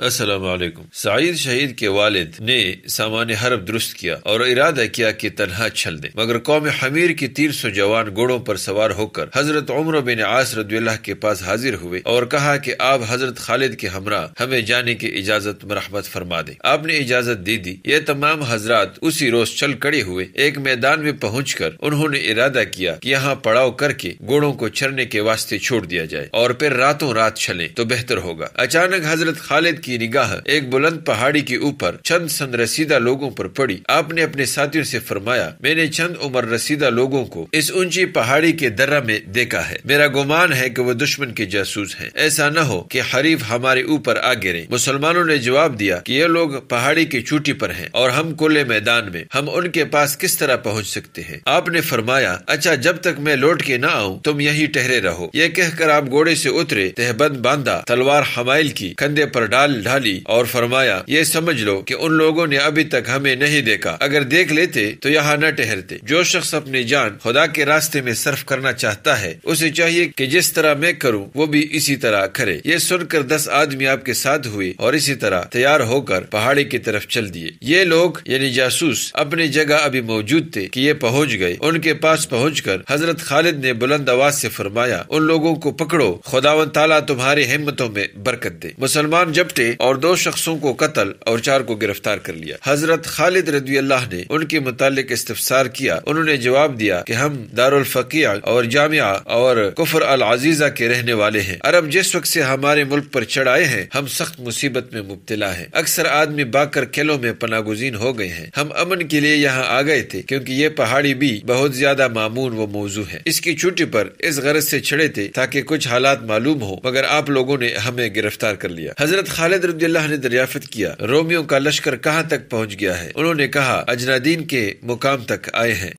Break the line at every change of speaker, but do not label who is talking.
السلام علیکم۔ سعید شہید کے والد نے سامان حرب درست کیا اور ارادہ کیا کہ تنہا چل دیں، مگر قوم حمیر کی 300 جوان گھوڑوں پر سوار ہو کر حضرت عمر بن عاص رضی اللہ کے پاس حاضر ہوئے اور کہا کہ آپ حضرت خالد کے ہمراہ ہمیں جانے کی اجازت مرحمت فرما دیں۔ آپ نے اجازت دے دی۔ یہ تمام حضرات اسی روز چل کڑے ہوئے۔ ایک میدان میں پہنچ کر انہوں نے ارادہ کیا کہ یہاں پڑاؤ کر کے گھوڑوں کو چرنے کے واسطے چھوڑ دیا جائے اور پھر راتوں رات چلیں تو بہتر ہوگا۔ اچانک حضرت خالد کی نگاہ ایک بلند پہاڑی کے اوپر چند سن رسیدہ لوگوں پر پڑی۔ آپ نے اپنے ساتھیوں سے فرمایا، میں نے چند عمر رسیدہ لوگوں کو اس اونچی پہاڑی کے درہ میں دیکھا ہے، میرا گمان ہے کہ وہ دشمن کے جاسوس ہیں، ایسا نہ ہو کہ حریف ہمارے اوپر آ گرے۔ مسلمانوں نے جواب دیا کہ یہ لوگ پہاڑی کی چوٹی پر ہیں اور ہم کھلے میدان میں، ہم ان کے پاس کس طرح پہنچ سکتے ہیں؟ آپ نے فرمایا، اچھا جب تک میں لوٹ کے نہ آؤں تم یہی ٹہرے رہو۔ یہ کہہ کر آپ گھوڑے سے اترے، تہبند باندھا، تلوار حمائل کی کندھے پر ڈالی اور فرمایا، یہ سمجھ لو کہ ان لوگوں نے ابھی تک ہمیں نہیں دیکھا، اگر دیکھ لیتے تو یہاں نہ ٹہرتے۔ جو شخص اپنی جان خدا کے راستے میں صرف کرنا چاہتا ہے اسے چاہیے کہ جس طرح میں کروں وہ بھی اسی طرح کرے۔ یہ سن کر 10 آدمی آپ کے ساتھ ہوئے اور اسی طرح تیار ہو کر پہاڑی کی طرف چل دیے۔ یہ لوگ یعنی جاسوس اپنی جگہ ابھی موجود تھے کہ یہ پہنچ گئے۔ ان کے پاس پہنچ کر حضرت خالد نے بلند آواز سے فرمایا، ان لوگوں کو پکڑو، خداوند تعالیٰ تمہاری ہمتوں میں برکت دے۔ مسلمان جپٹے اور 2 شخصوں کو قتل اور 4 کو گرفتار کر لیا۔ حضرت خالد رضی اللہ نے ان کے متعلق استفسار کیا۔ انہوں نے جواب دیا کہ ہم دارالفقیع اور جامعہ اور کفر العزیزہ کے رہنے والے ہیں۔ عرب جس وقت سے ہمارے ملک پر چڑھ آئے ہیں ہم سخت مصیبت میں مبتلا ہیں، اکثر آدمی بھاگ کر قلعوں میں پناہ گزین ہو گئے ہیں۔ ہم امن کے لیے یہاں آ گئے تھے کیونکہ یہ پہاڑی بھی بہت زیادہ مامون و موزوں ہے۔ اس کی چوٹی پر اس غرض سے چڑھے تھے تاکہ کچھ حالات معلوم ہو، مگر آپ لوگوں نے ہمیں گرفتار کر لیا۔ حضرت خالد رضی اللہ نے دریافت کیا، رومیوں کا لشکر کہاں تک پہنچ گیا ہے؟ انہوں نے کہا، اجنادین کے مقام تک آئے ہیں۔